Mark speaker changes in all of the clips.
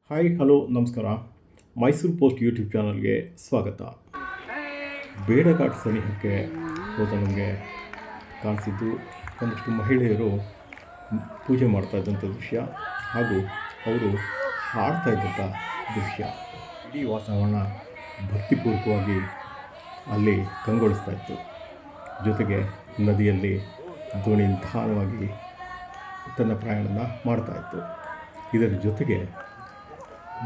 Speaker 1: Hi hello ನಮಸ್ಕಾರ. Mysuru post YouTube ಚಾನಲ್ಗೆ ಸ್ವಾಗತ. ಬೇಡಘಾಟ್ ಸನಿಹಕ್ಕೆ ಹೋದ ನಮಗೆ ಕಾಣಿಸಿದ್ದು ಒಂದಷ್ಟು ಮಹಿಳೆಯರು ಪೂಜೆ ಮಾಡ್ತಾ ಇದ್ದಂಥ ದೃಶ್ಯ ಹಾಗೂ ಅವರು ಹಾಡ್ತಾ ಇದ್ದಂಥ ದೃಶ್ಯ. ಇಡೀ ವಾತಾವರಣ ಭಕ್ತಿಪೂರ್ವಕವಾಗಿ ಅಲ್ಲಿ ಕಂಗೊಳಿಸ್ತಾ ಇತ್ತು. ಜೊತೆಗೆ ನದಿಯಲ್ಲಿ ದೋಣಿ ನಿಧಾನವಾಗಿ ತನ್ನ ಪ್ರಯಾಣನ ಮಾಡ್ತಾಯಿತ್ತು. ಇದರ ಜೊತೆಗೆ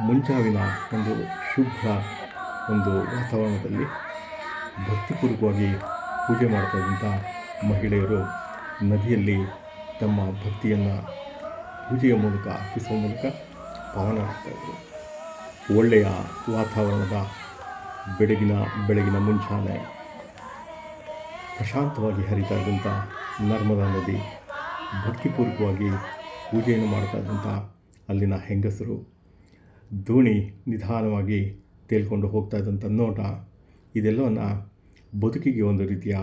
Speaker 1: ಮುಂಜಾವಿನ ಒಂದು ಶುಭ್ರ ಒಂದು ವಾತಾವರಣದಲ್ಲಿ ಭಕ್ತಿಪೂರ್ವಕವಾಗಿ ಪೂಜೆ ಮಾಡ್ತಾಯಿದ್ದಂಥ ಮಹಿಳೆಯರು ನದಿಯಲ್ಲಿ ತಮ್ಮ ಭಕ್ತಿಯನ್ನು ಪೂಜೆಯ ಮೂಲಕ ಅರ್ಪಿಸುವ ಮೂಲಕ ಪಾವನ ಆಗ್ತಾಯಿದ್ರು. ಒಳ್ಳೆಯ ವಾತಾವರಣದ ಬೆಳಗಿನ ಮುಂಜಾನೆ ಪ್ರಶಾಂತವಾಗಿ ಹರಿತಾ ಇದ್ದಂಥ ನರ್ಮದಾ ನದಿ, ಭಕ್ತಿಪೂರ್ವಕವಾಗಿ ಪೂಜೆಯನ್ನು ಮಾಡ್ತಾ ಇದ್ದಂಥ ಅಲ್ಲಿನ ಹೆಂಗಸರು, ದೋಣಿ ನಿಧಾನವಾಗಿ ತೇಲ್ಕೊಂಡು ಹೋಗ್ತಾ ಇದ್ದಂಥ ನೋಟ, ಇದೆಲ್ಲವನ್ನು ಬದುಕಿಗೆ ಒಂದು ರೀತಿಯ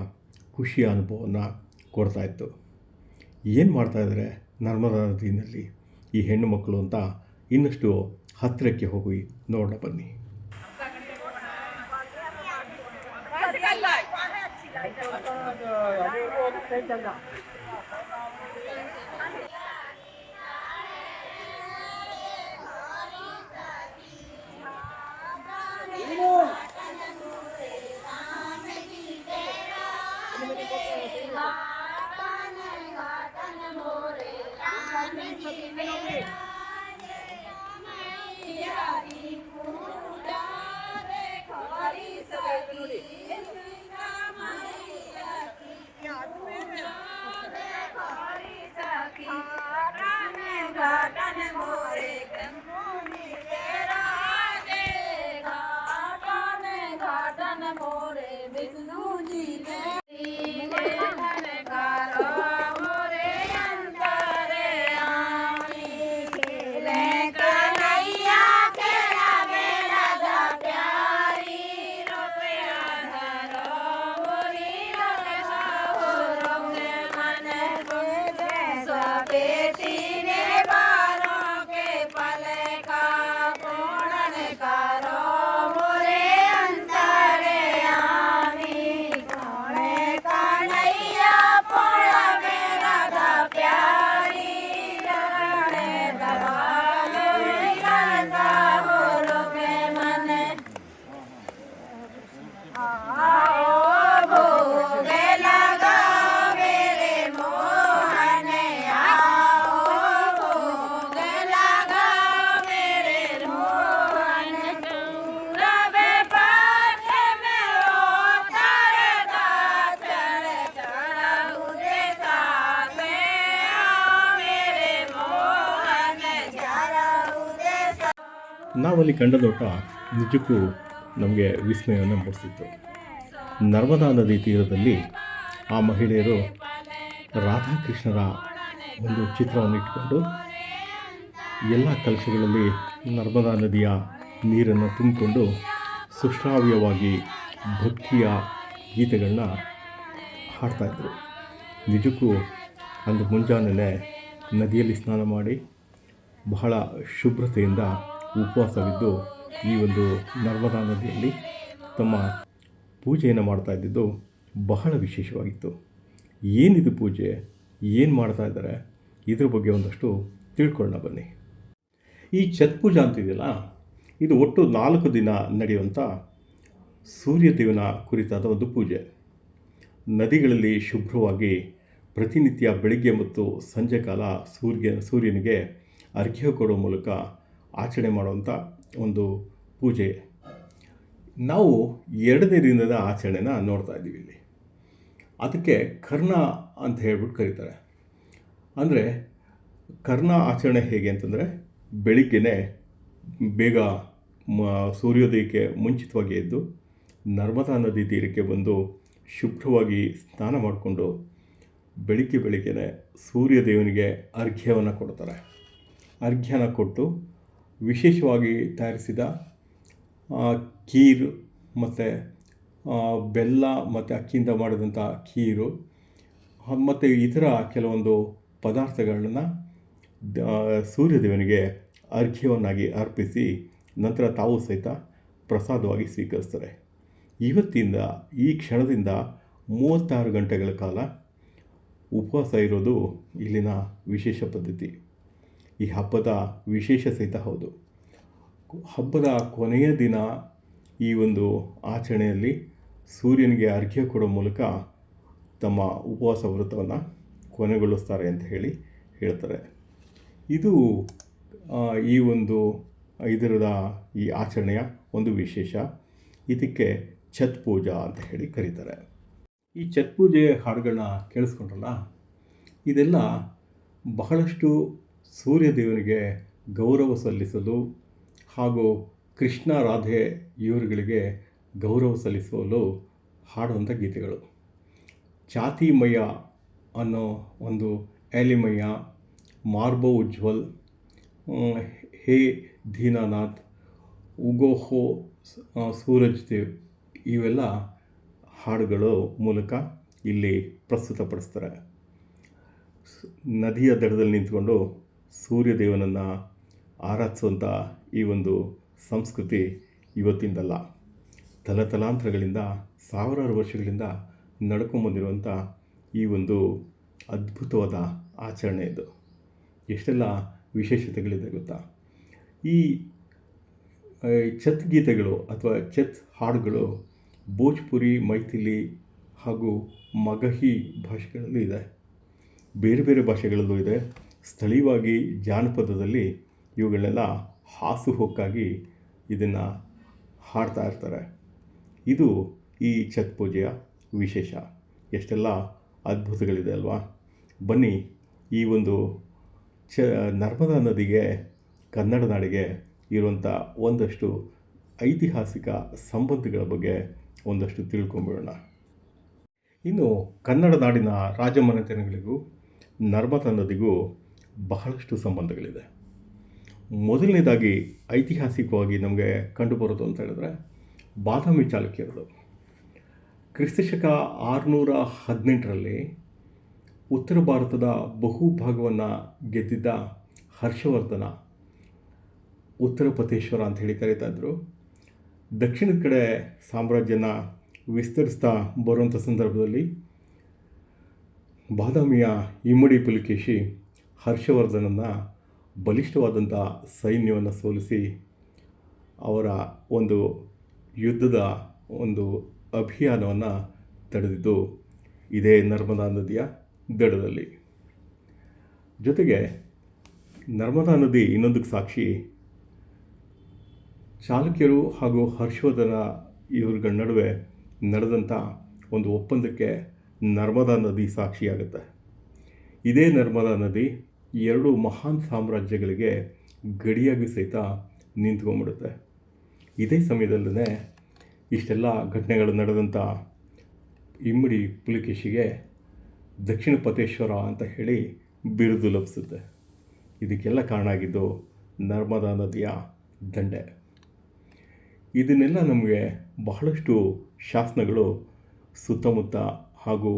Speaker 1: ಖುಷಿಯ ಅನುಭವವನ್ನು ಕೊಡ್ತಾಯಿತ್ತು. ಏನು ಮಾಡ್ತಾಯಿದ್ದಾರೆ ನರ್ಮದಾ ನದಿಯಲ್ಲಿ ಈ ಹೆಣ್ಣು ಮಕ್ಕಳು ಅಂತ ಇನ್ನಷ್ಟು ಹತ್ತಿರಕ್ಕೆ ಹೋಗಿ ನೋಡೋಣ ಬನ್ನಿ. ನಾವಲ್ಲಿ ಕಂಡ ನೋಟ ನಿಜಕ್ಕೂ ನಮಗೆ ವಿಸ್ಮಯವನ್ನು ಮೂಡಿಸಿತ್ತು. ನರ್ಮದಾ ನದಿ ತೀರದಲ್ಲಿ ಆ ಮಹಿಳೆಯರು ರಾಧಾಕೃಷ್ಣರ ಒಂದು ಚಿತ್ರವನ್ನು ಇಟ್ಕೊಂಡು ಎಲ್ಲ ಕಲಶಗಳಲ್ಲಿ ನರ್ಮದಾ ನದಿಯ ನೀರನ್ನು ತುಂಬಿಕೊಂಡು ಸುಶ್ರಾವ್ಯವಾಗಿ ಭಕ್ತಿಯ ಗೀತೆಗಳನ್ನ ಹಾಡ್ತಾಯಿದ್ರು. ನಿಜಕ್ಕೂ ಅಂದು ಮುಂಜಾನೆ ನದಿಯಲ್ಲಿ ಸ್ನಾನ ಮಾಡಿ ಬಹಳ ಶುಭ್ರತೆಯಿಂದ ಉಪವಾಸವಿದ್ದು ಈ ಒಂದು ನರ್ಮದಾ ನದಿಯಲ್ಲಿ ತಮ್ಮ ಪೂಜೆಯನ್ನು ಮಾಡ್ತಾಯಿದ್ದು ಬಹಳ ವಿಶೇಷವಾಗಿತ್ತು. ಏನಿದು ಪೂಜೆ, ಏನು ಮಾಡ್ತಾ ಇದ್ದಾರೆ, ಇದ್ರ ಬಗ್ಗೆ ಒಂದಷ್ಟು ತಿಳ್ಕೊಳ್ಳೋಣ ಬನ್ನಿ. ಈ ಛತ್ ಪೂಜಾ ಅಂತಿದೆಯಲ್ಲ, ಇದು ಒಟ್ಟು 4 ದಿನ ನಡೆಯುವಂಥ ಸೂರ್ಯದೇವನ ಕುರಿತಾದ ಒಂದು ಪೂಜೆ. ನದಿಗಳಲ್ಲಿ ಶುಭ್ರವಾಗಿ ಪ್ರತಿನಿತ್ಯ ಬೆಳಿಗ್ಗೆ ಮತ್ತು ಸಂಜೆ ಕಾಲ ಸೂರ್ಯನಿಗೆ ಅರ್ಘ್ಯ ಕೊಡೋ ಮೂಲಕ ಆಚರಣೆ ಮಾಡುವಂಥ ಒಂದು ಪೂಜೆ. ನಾವು 2ನೇ ದಿನದ ಆಚರಣೆನ ನೋಡ್ತಾ ಇದ್ದೀವಿ ಇಲ್ಲಿ. ಅದಕ್ಕೆ ಕರ್ಣ ಅಂತ ಹೇಳ್ಬಿಟ್ಟು ಕರೀತಾರೆ. ಅಂದರೆ ಕರ್ಣ ಆಚರಣೆ ಹೇಗೆ ಅಂತಂದರೆ, ಬೆಳಿಗ್ಗೆನೇ ಬೇಗ ಸೂರ್ಯೋದಯಕ್ಕೆ ಮುಂಚಿತವಾಗಿ ಎದ್ದು ನರ್ಮದಾ ನದಿ ತೀರಕ್ಕೆ ಬಂದು ಶುಭ್ರವಾಗಿ ಸ್ನಾನ ಮಾಡಿಕೊಂಡು ಬೆಳಿಗ್ಗೆನೇ ಸೂರ್ಯದೇವನಿಗೆ ಅರ್ಘ್ಯವನ್ನು ಕೊಡ್ತಾರೆ. ಅರ್ಘ್ಯನ ಕೊಟ್ಟು ವಿಶೇಷವಾಗಿ ತಯಾರಿಸಿದ ಖೀರು ಮತ್ತು ಬೆಲ್ಲ ಮತ್ತು ಅಕ್ಕಿಯಿಂದ ಮಾಡಿದಂಥ ಖೀರು ಮತ್ತು ಇತರ ಕೆಲವೊಂದು ಪದಾರ್ಥಗಳನ್ನು ಸೂರ್ಯದೇವನಿಗೆ ಅರ್ಘ್ಯವನ್ನಾಗಿ ಅರ್ಪಿಸಿ ನಂತರ ತಾವು ಸಹಿತ ಪ್ರಸಾದವಾಗಿ ಸ್ವೀಕರಿಸ್ತಾರೆ. ಇವತ್ತಿಂದ ಈ ಕ್ಷಣದಿಂದ 36 ಗಂಟೆಗಳ ಕಾಲ ಉಪವಾಸ ಇರೋದು ಇಲ್ಲಿನ ವಿಶೇಷ ಪದ್ಧತಿ. ಈ ಹಬ್ಬದ ವಿಶೇಷ ಸಹಿತ ಹೌದು. ಹಬ್ಬದ ಕೊನೆಯ ದಿನ ಈ ಒಂದು ಆಚರಣೆಯಲ್ಲಿ ಸೂರ್ಯನಿಗೆ ಅರ್ಘ್ಯ ಕೊಡೋ ಮೂಲಕ ತಮ್ಮ ಉಪವಾಸ ವ್ರತವನ್ನು ಕೊನೆಗೊಳಿಸ್ತಾರೆ ಅಂತ ಹೇಳ್ತಾರೆ. ಇದು ಈ ಒಂದು ಇದರದ ಈ ಆಚರಣೆಯ ಒಂದು ವಿಶೇಷ. ಇದಕ್ಕೆ ಛತ್ ಪೂಜಾ ಅಂತ ಕರೀತಾರೆ. ಈ ಛತ್ ಪೂಜೆ ಹಾಡುಗಳನ್ನ ಕೇಳಿಸ್ಕೊಂಡ್ರಲ್ಲ, ಇದೆಲ್ಲ ಬಹಳಷ್ಟು ಸೂರ್ಯದೇವನಿಗೆ ಗೌರವ ಸಲ್ಲಿಸಲು ಹಾಗೂ ಕೃಷ್ಣ ರಾಧೆ ಇವರುಗಳಿಗೆ ಗೌರವ ಸಲ್ಲಿಸಲು ಹಾಡುವಂಥ ಗೀತೆಗಳು. ಚಾತಿಮಯ್ಯ ಅನ್ನೋ ಒಂದು ಎಲಿಮಯ್ಯ, ಮಾರ್ಬೋ ಉಜ್ವಲ್, ಹೇ ದೀನಾನಾಥ್, ಉಗೋಹೋ ಸೂರಜ್ ದೇವ್, ಇವೆಲ್ಲ ಹಾಡುಗಳು ಮೂಲಕ ಇಲ್ಲಿ ಪ್ರಸ್ತುತಪಡಿಸ್ತಾರೆ. ನದಿಯ ದಡದಲ್ಲಿ ನಿಂತ್ಕೊಂಡು ಸೂರ್ಯದೇವನನ್ನು ಆರಾಧಿಸುವಂಥ ಈ ಒಂದು ಸಂಸ್ಕೃತಿ ಇವತ್ತಿಂದಲ್ಲ, ತಲತಲಾಂತರಗಳಿಂದ ಸಾವಿರಾರು ವರ್ಷಗಳಿಂದ ನಡ್ಕೊಂಬಂದಿರುವಂಥ ಈ ಒಂದು ಅದ್ಭುತವಾದ ಆಚರಣೆ ಇದು. ಎಷ್ಟೆಲ್ಲ ವಿಶೇಷತೆಗಳಿದೆ ಗೊತ್ತಾ? ಈ ಛತ್ ಗೀತೆಗಳು ಅಥವಾ ಛತ್ ಹಾಡುಗಳು ಭೋಜ್ಪುರಿ, ಮೈಥಿಲಿ ಹಾಗೂ ಮಗಹಿ ಭಾಷೆಗಳಲ್ಲಿ ಇದೆ. ಬೇರೆ ಬೇರೆ ಭಾಷೆಗಳಲ್ಲೂ ಇದೆ. ಸ್ಥಳೀಯವಾಗಿ ಜಾನಪದದಲ್ಲಿ ಇವುಗಳನ್ನೆಲ್ಲ ಹಾಸುಹೊಕ್ಕಾಗಿ ಇದನ್ನು ಹಾಡ್ತಾ ಇರ್ತಾರೆ. ಇದು ಈ ಛತ್ ಪೂಜೆಯ ವಿಶೇಷ. ಎಷ್ಟೆಲ್ಲ ಅದ್ಭುತಗಳಿದೆ ಅಲ್ವಾ? ಬನ್ನಿ, ಈ ಒಂದು ನರ್ಮದಾ ನದಿಗೆ, ಕನ್ನಡ ನಾಡಿಗೆ ಇರುವಂಥ ಒಂದಷ್ಟು ಐತಿಹಾಸಿಕ ಸಂಬಂಧಗಳ ಬಗ್ಗೆ ಒಂದಷ್ಟು ತಿಳ್ಕೊಂಬಿಡೋಣ. ಇನ್ನು ಕನ್ನಡ ನಾಡಿನ ರಾಜಮನೆತನಗಳಿಗೂ ನರ್ಮದಾ ನದಿಗೂ ಬಹಳಷ್ಟು ಸಂಬಂಧಗಳಿದೆ. ಮೊದಲನೇದಾಗಿ ಐತಿಹಾಸಿಕವಾಗಿ ನಮಗೆ ಕಂಡುಬರೋದು ಅಂತ ಹೇಳಿದ್ರೆ ಬಾದಾಮಿ ಚಾಲುಕ್ಯರದು. ಕ್ರಿಸ್ತಶಕ 618ರಲ್ಲಿ ಉತ್ತರ ಭಾರತದ ಬಹುಭಾಗವನ್ನು ಗೆದ್ದಿದ್ದ ಹರ್ಷವರ್ಧನ, ಉತ್ತರಪತೇಶ್ವರ ಅಂತ ಕರೀತಾ ಇದ್ದರು. ದಕ್ಷಿಣದ ಕಡೆ ಸಾಮ್ರಾಜ್ಯನ ವಿಸ್ತರಿಸ್ತಾ ಬರುವಂಥ ಸಂದರ್ಭದಲ್ಲಿ ಬಾದಾಮಿಯ ಇಮ್ಮಡಿ ಪುಲಿಕೇಶಿ ಹರ್ಷವರ್ಧನನ್ನು ಬಲಿಷ್ಠವಾದಂಥ ಸೈನ್ಯವನ್ನು ಸೋಲಿಸಿ ಅವರ ಒಂದು ಯುದ್ಧದ ಒಂದು ಅಭಿಯಾನವನ್ನು ತಡೆದಿದ್ದು ಇದೇ ನರ್ಮದಾ ನದಿಯ ದಡದಲ್ಲಿ. ಜೊತೆಗೆ ನರ್ಮದಾ ನದಿ ಇನ್ನೊಂದಕ್ಕೆ ಸಾಕ್ಷಿ, ಚಾಲುಕ್ಯರು ಹಾಗೂ ಹರ್ಷವರ್ಧನ ಇವರುಗಳ ನಡುವೆ ನಡೆದಂಥ ಒಂದು ಒಪ್ಪಂದಕ್ಕೆ ನರ್ಮದಾ ನದಿ ಸಾಕ್ಷಿಯಾಗುತ್ತೆ. ಇದೇ ನರ್ಮದಾ ನದಿ ಎರಡು ಮಹಾನ್ ಸಾಮ್ರಾಜ್ಯಗಳಿಗೆ ಗಡಿಯಾಗಿ ಸಹಿತ ನಿಂತ್ಕೊಂಡ್ಬಿಡುತ್ತೆ. ಇದೇ ಸಮಯದಲ್ಲೇ ಇಷ್ಟೆಲ್ಲ ಘಟನೆಗಳು ನಡೆದಂಥ ಇಮ್ಮಡಿ ಪುಲಿಕೇಶಿಗೆ ದಕ್ಷಿಣ ಪತೇಶ್ವರ ಅಂತ ಬಿರುದು ಲಭಿಸುತ್ತೆ. ಇದಕ್ಕೆಲ್ಲ ಕಾರಣ ಆಗಿದ್ದು ನರ್ಮದಾ ನದಿಯ ದಂಡೆ. ಇದನ್ನೆಲ್ಲ ನಮಗೆ ಬಹಳಷ್ಟು ಶಾಸನಗಳು ಸುತ್ತಮುತ್ತ ಹಾಗೂ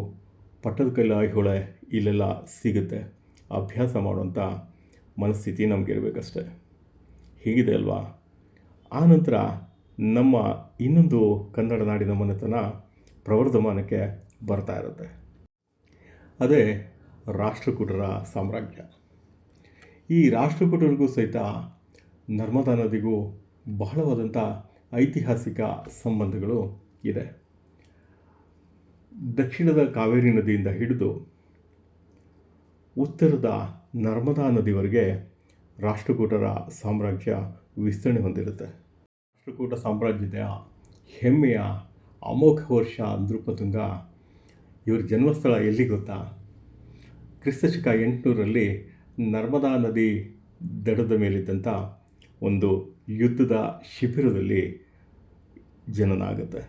Speaker 1: ಪಟ್ಟದಕಲ್ಲು ಐಹೊಳೆ ಇಲ್ಲೆಲ್ಲ ಸಿಗುತ್ತೆ. ಅಭ್ಯಾಸ ಮಾಡುವಂಥ ಮನಸ್ಥಿತಿ ನಮಗಿರಬೇಕಷ್ಟೆ. ಹೀಗಿದೆ ಅಲ್ವಾ? ಆನಂತರ ನಮ್ಮ ಇನ್ನೊಂದು ಕನ್ನಡ ನಾಡಿನ ಮನೆತನ ಪ್ರವರ್ಧಮಾನಕ್ಕೆ ಬರ್ತಾ ಇರುತ್ತೆ. ಅದೇ ರಾಷ್ಟ್ರಕೂಟರ ಸಾಮ್ರಾಜ್ಯ. ಈ ರಾಷ್ಟ್ರಕೂಟರಿಗೂ ಸಹಿತ ನರ್ಮದಾ ನದಿಗೂ ಬಹಳವಾದಂಥ ಐತಿಹಾಸಿಕ ಸಂಬಂಧಗಳು ಇದೆ. ದಕ್ಷಿಣದ ಕಾವೇರಿ ನದಿಯಿಂದ ಹಿಡಿದು ಉತ್ತರದ ನರ್ಮದಾ ನದಿವರೆಗೆ ರಾಷ್ಟ್ರಕೂಟರ ಸಾಮ್ರಾಜ್ಯ ವಿಸ್ತರಣೆ ಹೊಂದಿರುತ್ತೆ. ರಾಷ್ಟ್ರಕೂಟ ಸಾಮ್ರಾಜ್ಯದ ಹೆಮ್ಮೆಯ ಅಮೋಘ ವರ್ಷ ನೃಪತುಂಗ ಇವರ ಜನ್ಮಸ್ಥಳ ಎಲ್ಲಿ ಗೊತ್ತಾ? ಕ್ರಿಸ್ತಶಕ 800ರಲ್ಲಿ ನರ್ಮದಾ ನದಿ ದಡದ ಮೇಲಿದ್ದಂಥ ಒಂದು ಯುದ್ಧದ ಶಿಬಿರದಲ್ಲಿ ಜನನ ಆಗುತ್ತೆ.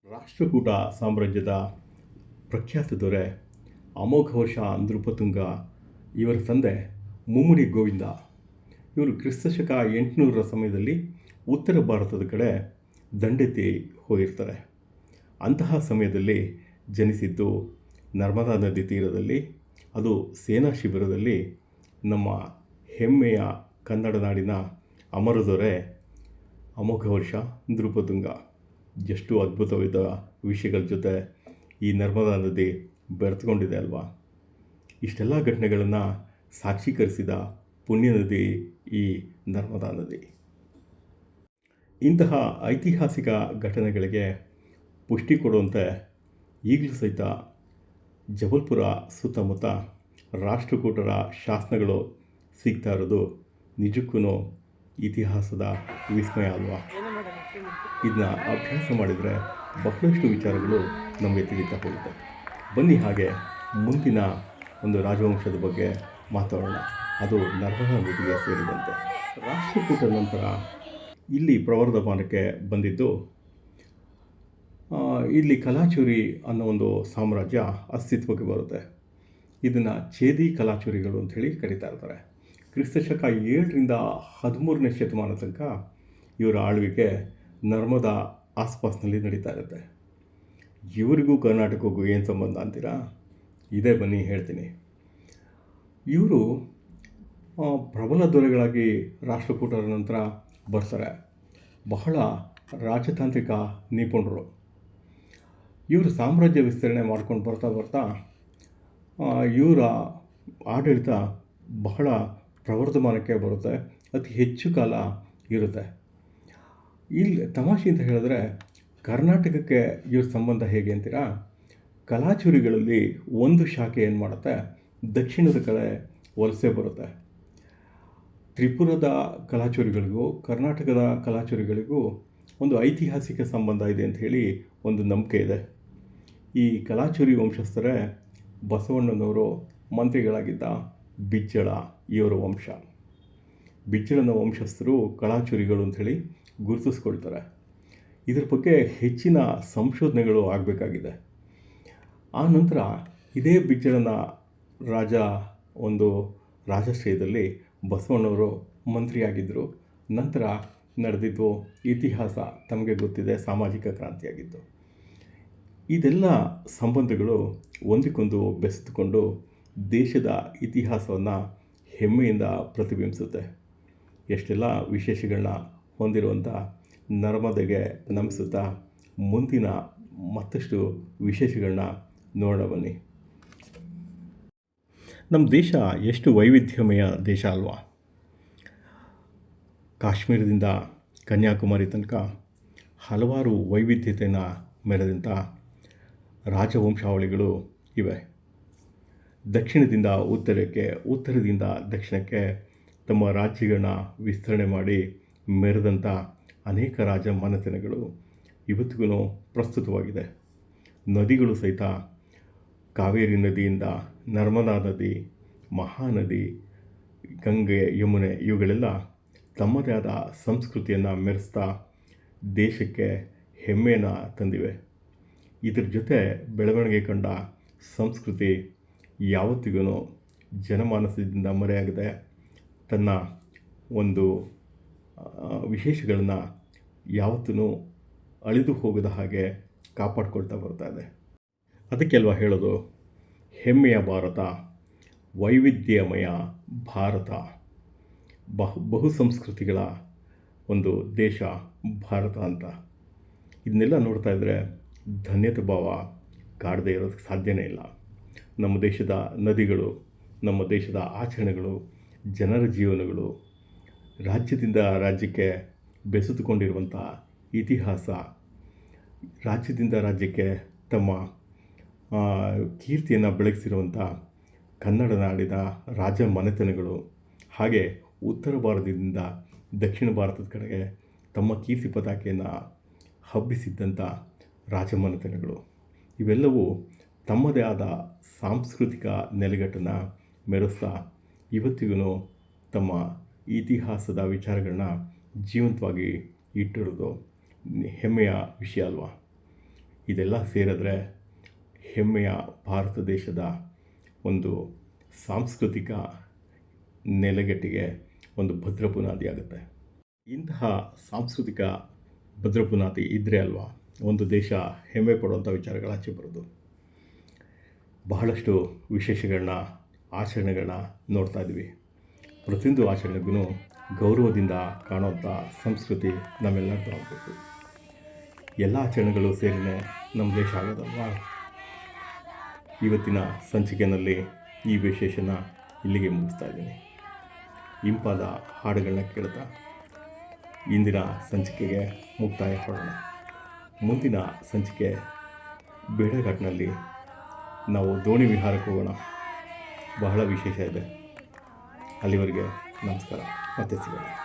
Speaker 1: ರಾಷ್ಟ್ರಕೂಟ ಸಾಮ್ರಾಜ್ಯದ ಪ್ರಖ್ಯಾತ ದೊರೆ ಅಮೋಘ ವರ್ಷ ನೃಪತುಂಗ ಇವರ ತಂದೆ ಮುಮ್ಮಡಿ ಗೋವಿಂದ ಇವರು ಕ್ರಿಸ್ತಶಕ 800ರ ಸಮಯದಲ್ಲಿ ಉತ್ತರ ಭಾರತದ ಕಡೆ ದಂಡೆತ್ತಿ ಹೋಗಿರ್ತಾರೆ. ಅಂತಹ ಸಮಯದಲ್ಲಿ ಜನಿಸಿದ್ದು ನರ್ಮದಾ ನದಿ ತೀರದಲ್ಲಿ, ಅದು ಸೇನಾ ಶಿಬಿರದಲ್ಲಿ ನಮ್ಮ ಹೆಮ್ಮೆಯ ಕನ್ನಡ ನಾಡಿನ ಅಮರದೊರೆ ಅಮೋಘ ವರ್ಷ ನೃಪತುಂಗ. ಎಷ್ಟು ಅದ್ಭುತವಾದ ವಿಷಯಗಳ ಜೊತೆ ಈ ನರ್ಮದಾ ನದಿ ಬೆರೆತುಕೊಂಡಿದೆ ಅಲ್ವಾ. ಇಷ್ಟೆಲ್ಲ ಘಟನೆಗಳನ್ನು ಸಾಕ್ಷೀಕರಿಸಿದ ಪುಣ್ಯ ನದಿ ಈ ನರ್ಮದಾ ನದಿ. ಇಂತಹ ಐತಿಹಾಸಿಕ ಘಟನೆಗಳಿಗೆ ಪುಷ್ಟಿ ಕೊಡುವಂತೆ ಈಗಲೂ ಸಹಿತ ಜಬಲ್ಪುರ ಸುತ್ತಮುತ್ತ ರಾಷ್ಟ್ರಕೂಟರ ಶಾಸನಗಳು ಸಿಗ್ತಾ ಇರೋದು ನಿಜಕ್ಕೂ ಇತಿಹಾಸದ ವಿಸ್ಮಯ ಅಲ್ವಾ. ಇದನ್ನ ಅಭ್ಯಾಸ ಮಾಡಿದರೆ ಬಹಳಷ್ಟು ವಿಚಾರಗಳು ನಮಗೆ ತಿಳಿತಾ ಹೋಗುತ್ತೆ. ಬನ್ನಿ ಹಾಗೆ ಮುಂದಿನ ಒಂದು ರಾಜವಂಶದ ಬಗ್ಗೆ ಮಾತಾಡೋಣ. ಅದು ನರ್ಮದಾ ನದಿಗೆ ಸೇರಿದಂತೆ. ರಾಷ್ಟ್ರಕೂಟರ ನಂತರ ಇಲ್ಲಿ ಪ್ರವರ್ಧಮಾನಕ್ಕೆ ಬಂದಿದ್ದು ಇಲ್ಲಿ ಕಲಾಚುರಿ ಅನ್ನೋ ಒಂದು ಸಾಮ್ರಾಜ್ಯ ಅಸ್ತಿತ್ವಕ್ಕೆ ಬರುತ್ತೆ. ಇದನ್ನು ಚೇದಿ ಕಲಾಚುರಿಗಳು ಅಂಥೇಳಿ ಕರೀತಾ ಇರ್ತಾರೆ. ಕ್ರಿಸ್ತಶಕ 7ರಿಂದ 13ನೇ ಶತಮಾನ ತನಕ ಇವರ ಆಳ್ವಿಕೆ ನರ್ಮದಾ ಆಸ್ಪಾಸ್ನಲ್ಲಿ ನಡೀತಾ ಇರುತ್ತೆ. ಇವರಿಗೂ ಕರ್ನಾಟಕಕ್ಕೂ ಏನು ಸಂಬಂಧ ಅಂತೀರಾ? ಇದೇ ಬನ್ನಿ ಹೇಳ್ತೀನಿ. ಇವರು ಪ್ರಬಲ ದೊರೆಗಳಾಗಿ ರಾಷ್ಟ್ರಕೂಟರ ನಂತರ ಬರ್ತಾರೆ. ಬಹಳ ರಾಜತಾಂತ್ರಿಕ ನಿಪುಣರು. ಇವರು ಸಾಮ್ರಾಜ್ಯ ವಿಸ್ತರಣೆ ಮಾಡ್ಕೊಂಡು ಬರ್ತಾ ಇವರ ಆಡಳಿತ ಬಹಳ ಪ್ರವರ್ಧಮಾನಕ್ಕೆ ಬರುತ್ತೆ. ಅತಿ ಹೆಚ್ಚು ಕಾಲ ಇರುತ್ತೆ. ಇಲ್ಲಿ ತಮಾಷೆ ಅಂತ ಹೇಳಿದ್ರೆ ಕರ್ನಾಟಕಕ್ಕೆ ಇವ್ರ ಸಂಬಂಧ ಹೇಗೆ ಅಂತೀರಾ? ಕಲಾಚುರಿಗಳಲ್ಲಿ ಒಂದು ಶಾಖೆ ಏನು ಮಾಡುತ್ತೆ, ದಕ್ಷಿಣದ ಕಡೆ ವಲಸೆ ಬರುತ್ತೆ. ತ್ರಿಪುರದ ಕಲಾಚುರಿಗಳಿಗೂ ಕರ್ನಾಟಕದ ಕಲಾಚುರಿಗಳಿಗೂ ಒಂದು ಐತಿಹಾಸಿಕ ಸಂಬಂಧ ಇದೆ ಅಂತ ಹೇಳಿ ಒಂದು ನಂಬಿಕೆ ಇದೆ. ಈ ಕಲಾಚುರಿ ವಂಶಸ್ಥರೇ ಬಸವಣ್ಣನವರು ಮಂತ್ರಿಗಳಾಗಿದ್ದ ಬಿಜ್ಜಳ ಇವರ ವಂಶ. ಬಿಜ್ಜಳನ ವಂಶಸ್ಥರು ಕಲಾಚುರಿಗಳು ಅಂಥೇಳಿ ಗುರುತಿಸ್ಕೊಳ್ತಾರೆ. ಇದ್ರ ಬಗ್ಗೆ ಹೆಚ್ಚಿನ ಸಂಶೋಧನೆಗಳು ಆಗಬೇಕಾಗಿದೆ. ಆ ನಂತರ ಇದೇ ಬಿಜ್ಜಳನ ರಾಜಾಶ್ರಯದಲ್ಲಿ ಬಸವಣ್ಣವರು ಮಂತ್ರಿಯಾಗಿದ್ದರು. ನಂತರ ನಡೆದಿದ್ದು ಇತಿಹಾಸ ತಮಗೆ ಗೊತ್ತಿದೆ, ಸಾಮಾಜಿಕ ಕ್ರಾಂತಿಯಾಗಿದ್ದು. ಇದೆಲ್ಲ ಸಂಬಂಧಗಳು ಒಂದಕ್ಕೊಂದು ಬೆಸೆದುಕೊಂಡು ದೇಶದ ಇತಿಹಾಸವನ್ನು ಹೆಮ್ಮೆಯಿಂದ ಪ್ರತಿಬಿಂಬಿಸುತ್ತೆ. ಎಷ್ಟೆಲ್ಲ ವಿಶೇಷಗಳನ್ನ ಹೊಂದಿರುವಂಥ ನರ್ಮದೆಗೆ ನಮಿಸುತ್ತಾ ಮುಂದಿನ ಮತ್ತಷ್ಟು ವಿಶೇಷಗಳನ್ನ ನೋಡೋಣ ಬನ್ನಿ. ನಮ್ಮ ದೇಶ ಎಷ್ಟು ವೈವಿಧ್ಯಮಯ ದೇಶ ಅಲ್ವಾ. ಕಾಶ್ಮೀರದಿಂದ ಕನ್ಯಾಕುಮಾರಿ ತನಕ ಹಲವಾರು ವೈವಿಧ್ಯತೆಯನ್ನು ಮೆರೆದಂಥ ರಾಜವಂಶಾವಳಿಗಳು ಇವೆ. ದಕ್ಷಿಣದಿಂದ ಉತ್ತರಕ್ಕೆ, ಉತ್ತರದಿಂದ ದಕ್ಷಿಣಕ್ಕೆ ತಮ್ಮ ರಾಜ್ಯಗಳನ್ನ ವಿಸ್ತರಣೆ ಮಾಡಿ ಮೆರೆದಂಥ ಅನೇಕ ರಾಜ ಮನೆತನಗಳು ಇವತ್ತಿಗೂ ಪ್ರಸ್ತುತವಾಗಿದೆ. ನದಿಗಳು ಸಹಿತ ಕಾವೇರಿ ನದಿಯಿಂದ ನರ್ಮದಾ ನದಿ, ಮಹಾನದಿ, ಗಂಗೆ, ಯಮುನೆ ಇವುಗಳೆಲ್ಲ ತಮ್ಮದೇ ಆದ ಸಂಸ್ಕೃತಿಯನ್ನು ಮೆರೆಸ್ತಾ ದೇಶಕ್ಕೆ ಹೆಮ್ಮೆಯನ್ನು ತಂದಿವೆ. ಇದ್ರ ಜೊತೆ ಬೆಳವಣಿಗೆ ಕಂಡ ಸಂಸ್ಕೃತಿ ಯಾವತ್ತಿಗೂ ಜನಮಾನಸದಿಂದ ಮರೆಯಾಗದೆ ತನ್ನ ಒಂದು ವಿಶೇಷಗಳನ್ನು ಯಾವತ್ತೂ ಅಳಿದು ಹೋಗದ ಹಾಗೆ ಕಾಪಾಡ್ಕೊಳ್ತಾ ಬರ್ತಾ ಇದೆ. ಅದಕ್ಕೆ ಅಲ್ವಾ ಹೇಳೋದು, ಹೆಮ್ಮೆಯ ಭಾರತ, ವೈವಿಧ್ಯಮಯ ಭಾರತ, ಬಹು ಸಂಸ್ಕೃತಿಗಳ ಒಂದು ದೇಶ ಭಾರತ ಅಂತ. ಇದನ್ನೆಲ್ಲ ನೋಡ್ತಾ ಇದ್ದರೆ ಧನ್ಯತೆ ಭಾವ ಕಾಡದೇ ಇರೋದಕ್ಕೆ ಸಾಧ್ಯನೇ ಇಲ್ಲ. ನಮ್ಮ ದೇಶದ ನದಿಗಳು, ನಮ್ಮ ದೇಶದ ಆಚರಣೆಗಳು, ಜನರ ಜೀವನಗಳು, ರಾಜ್ಯದಿಂದ ರಾಜ್ಯಕ್ಕೆ ಬೆಸೆದುಕೊಂಡಿರುವಂಥ ಇತಿಹಾಸ, ರಾಜ್ಯದಿಂದ ರಾಜ್ಯಕ್ಕೆ ತಮ್ಮ ಕೀರ್ತಿಯನ್ನು ಬೆಳಗಿಸಿರುವಂಥ ಕನ್ನಡ ನಾಡಿನ ರಾಜ ಮನೆತನಗಳು, ಹಾಗೆ ಉತ್ತರ ಭಾರತದಿಂದ ದಕ್ಷಿಣ ಭಾರತದ ಕಡೆಗೆ ತಮ್ಮ ಕೀರ್ತಿ ಪತಾಕೆಯನ್ನು ಹಬ್ಬಿಸಿದ್ದಂಥ ರಾಜಮನೆತನಗಳು, ಇವೆಲ್ಲವೂ ತಮ್ಮದೇ ಆದ ಸಾಂಸ್ಕೃತಿಕ ನೆಲೆಗಟ್ಟನ್ನು ಮೆರೆಸ್ತಾ ಇವತ್ತಿಗೂ ತಮ್ಮ ಇತಿಹಾಸದ ವಿಚಾರಗಳನ್ನ ಜೀವಂತವಾಗಿ ಇಟ್ಟಿರೋದು ಹೆಮ್ಮೆಯ ವಿಷಯ ಅಲ್ವಾ. ಇದೆಲ್ಲ ಸೇರಿದ್ರೆ ಹೆಮ್ಮೆಯ ಭಾರತ ದೇಶದ ಒಂದು ಸಾಂಸ್ಕೃತಿಕ ನೆಲೆಗಟ್ಟಿಗೆ ಒಂದು ಭದ್ರ ಬುನಾದಿ ಆಗುತ್ತೆ. ಇಂತಹ ಸಾಂಸ್ಕೃತಿಕ ಭದ್ರ ಬುನಾದಿ ಇದ್ದರೆ ಅಲ್ವಾ ಒಂದು ದೇಶ ಹೆಮ್ಮೆ ಪಡುವಂಥ ವಿಚಾರಗಳು ಆಚೆ ಬರೋದು. ಬಹಳಷ್ಟು ವಿಶೇಷಗಳನ್ನ, ಆಚರಣೆಗಳನ್ನ ನೋಡ್ತಾ ಇದ್ವಿ. ಪ್ರತಿಯೊಂದು ಆಚರಣೆಗೂ ಗೌರವದಿಂದ ಕಾಣುವಂಥ ಸಂಸ್ಕೃತಿ ನಮ್ಮೆಲ್ಲರದ್ದು ಆಗಬೇಕು. ಎಲ್ಲ ಆಚರಣೆಗಳು ಸೇರಿನೇ ನಮ್ಮ ದೇಶ ಆಗೋದಲ್ವಾ. ಇವತ್ತಿನ ಸಂಚಿಕೆಯಲ್ಲಿ ಈ ವಿಶೇಷನ ಇಲ್ಲಿಗೆ ಮುಗಿಸ್ತಾ ಇದ್ದೀನಿ. ಇಂಪಾದ ಹಾಡುಗಳನ್ನ ಕೇಳ್ತಾ ಇಂದಿನ ಸಂಚಿಕೆಗೆ ಮುಕ್ತಾಯ ಕೊಡೋಣ. ಮುಂದಿನ ಸಂಚಿಕೆ ಬೇಡಘಾಟ್ನಲ್ಲಿ ನಾವು ದೋಣಿ ವಿಹಾರಕ್ಕೆ ಹೋಗೋಣ. ಬಹಳ ವಿಶೇಷ ಇದೆ. ಅಲ್ಲಿವರೆಗೆ ನಮಸ್ಕಾರ, ಮತ್ತೆ ಸಿಗೋಣ.